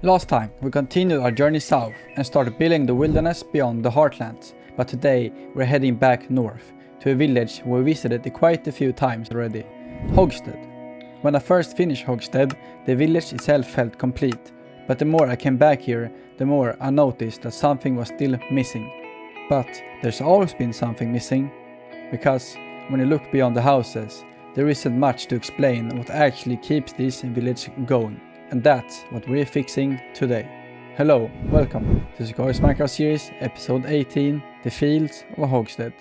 Last time, we continued our journey south and started building the wilderness beyond the Heartlands, but today we're heading back north, to a village we visited quite a few times already, Hogstead. When I first finished Hogstead, the village itself felt complete, but the more I came back here, the more I noticed that something was still missing. But there's always been something missing, because when you look beyond the houses, there isn't much to explain what actually keeps this village going. And that's what we're fixing today. Hello, welcome to Chicago's Minecraft series, episode 18, The Fields of Hogstead.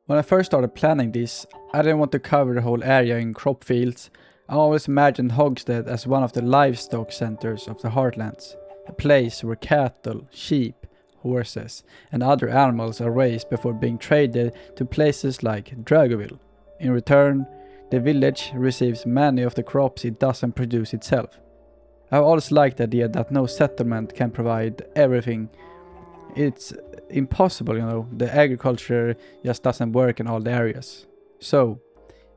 When I first started planning this, I didn't want to cover the whole area in crop fields. I always imagined Hogstead as one of the livestock centers of the Heartlands, a place where cattle, sheep, horses and other animals are raised before being traded to places like Dragoville. In return, the village receives many of the crops it doesn't produce itself. I've always liked the idea that no settlement can provide everything. It's impossible, the agriculture just doesn't work in all the areas. So,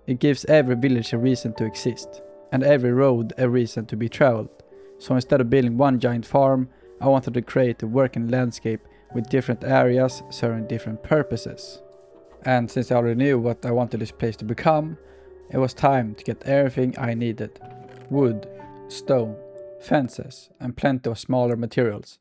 it gives every village a reason to exist, and every road a reason to be traveled. So instead of building one giant farm, I wanted to create a working landscape with different areas serving different purposes. And since I already knew what I wanted this place to become, it was time to get everything I needed. Wood, stone, fences, and plenty of smaller materials.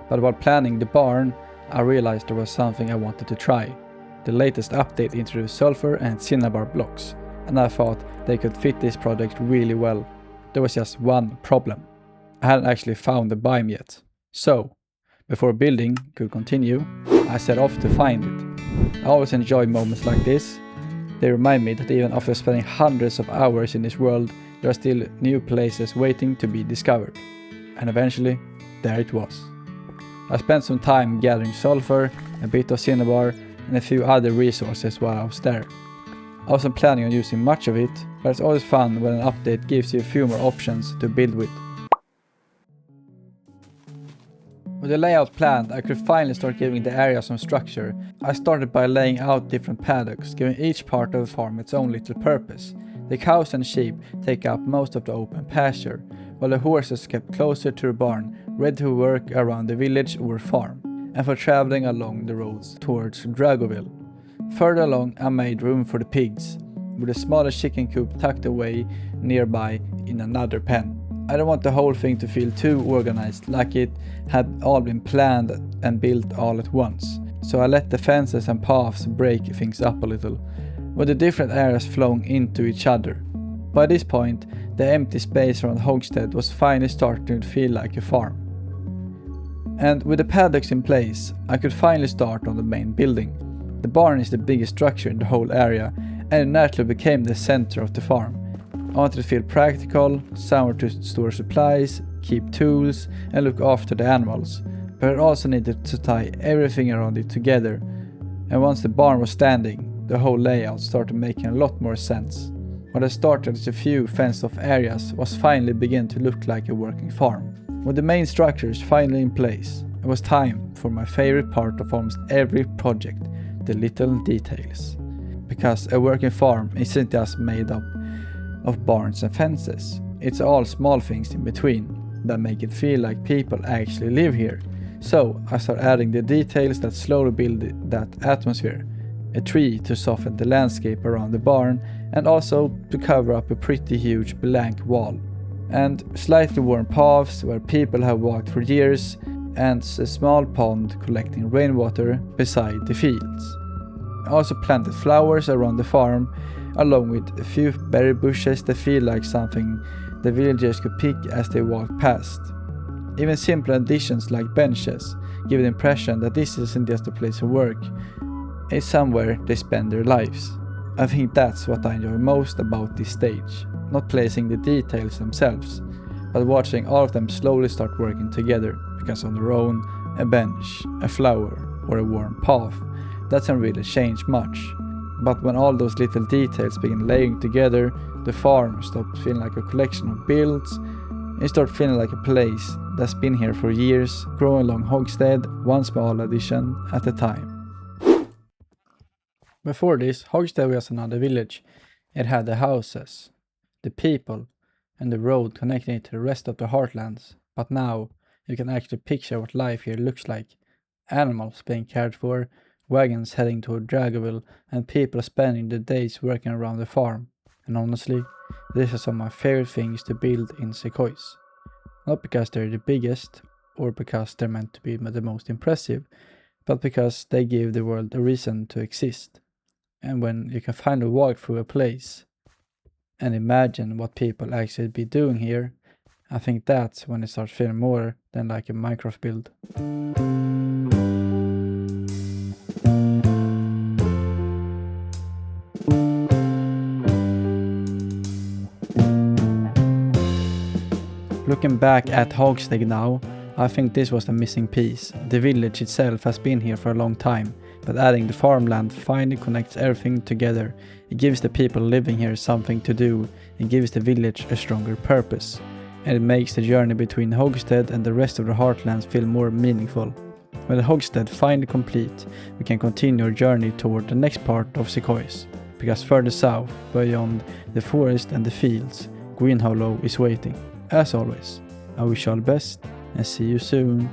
But while planning the barn, I realized there was something I wanted to try. The latest update introduced sulfur and cinnabar blocks, and I thought they could fit this project really well. There was just one problem. I hadn't actually found the biome yet. So, before building could continue, I set off to find it. I always enjoy moments like this. They remind me that even after spending hundreds of hours in this world, there are still new places waiting to be discovered. And eventually, there it was. I spent some time gathering sulfur, a bit of cinnabar and a few other resources while I was there. I wasn't planning on using much of it, but it's always fun when an update gives you a few more options to build with. With the layout planned, I could finally start giving the area some structure. I started by laying out different paddocks, giving each part of the farm its own little purpose. The cows and sheep take up most of the open pasture, while the horses kept closer to the barn, ready to work around the village or farm, and for traveling along the roads towards Dragoville. Further along I made room for the pigs, with a smaller chicken coop tucked away nearby in another pen. I don't want the whole thing to feel too organized, like it had all been planned and built all at once, so I let the fences and paths break things up a little, with the different areas flowing into each other. By this point, the empty space around Hogstead was finally starting to feel like a farm. And with the paddocks in place, I could finally start on the main building. The barn is the biggest structure in the whole area, and it naturally became the center of the farm. I wanted to feel practical, somewhere to store supplies, keep tools, and look after the animals, but it also needed to tie everything around it together. And once the barn was standing, the whole layout started making a lot more sense. What I started as a few fenced-off areas was finally beginning to look like a working farm. With the main structures finally in place, it was time for my favorite part of almost every project, the little details. Because a working farm isn't just made up of barns and fences, it's all small things in between that make it feel like people actually live here. So I start adding the details that slowly build that atmosphere. A tree to soften the landscape around the barn and also to cover up a pretty huge blank wall. And slightly worn paths where people have walked for years, and a small pond collecting rainwater beside the fields. I also planted flowers around the farm, along with a few berry bushes that feel like something the villagers could pick as they walked past. Even simple additions like benches give the impression that this isn't just a place of work, it's somewhere they spend their lives. I think that's what I enjoy most about this stage, not placing the details themselves, but watching all of them slowly start working together, because on their own, a bench, a flower, or a worn path doesn't really change much. But when all those little details begin laying together, the farm stops feeling like a collection of builds. It starts feeling like a place that's been here for years, growing along Hogstead, one small addition at a time. Before this, Hogstead was another village. It had the houses, the people, and the road connecting it to the rest of the Heartlands. But now, you can actually picture what life here looks like. Animals being cared for, wagons heading toward Dragoville, and people spending the days working around the farm. And honestly, these are some of my favorite things to build in Sequoias. Not because they're the biggest, or because they're meant to be the most impressive, but because they give the world a reason to exist. And when you can find a walk through a place, and imagine what people actually be doing here, I think that's when it starts feeling more than like a Minecraft build. Looking back at Hogstead now, I think this was the missing piece. The village itself has been here for a long time, but adding the farmland finally connects everything together. It gives the people living here something to do, it gives the village a stronger purpose, and it makes the journey between Hogstead and the rest of the Heartlands feel more meaningful. When the Hogstead finally complete, we can continue our journey toward the next part of Sequoias, because further south, beyond the forest and the fields, Greenhollow is waiting. As always, I wish you all the best and see you soon.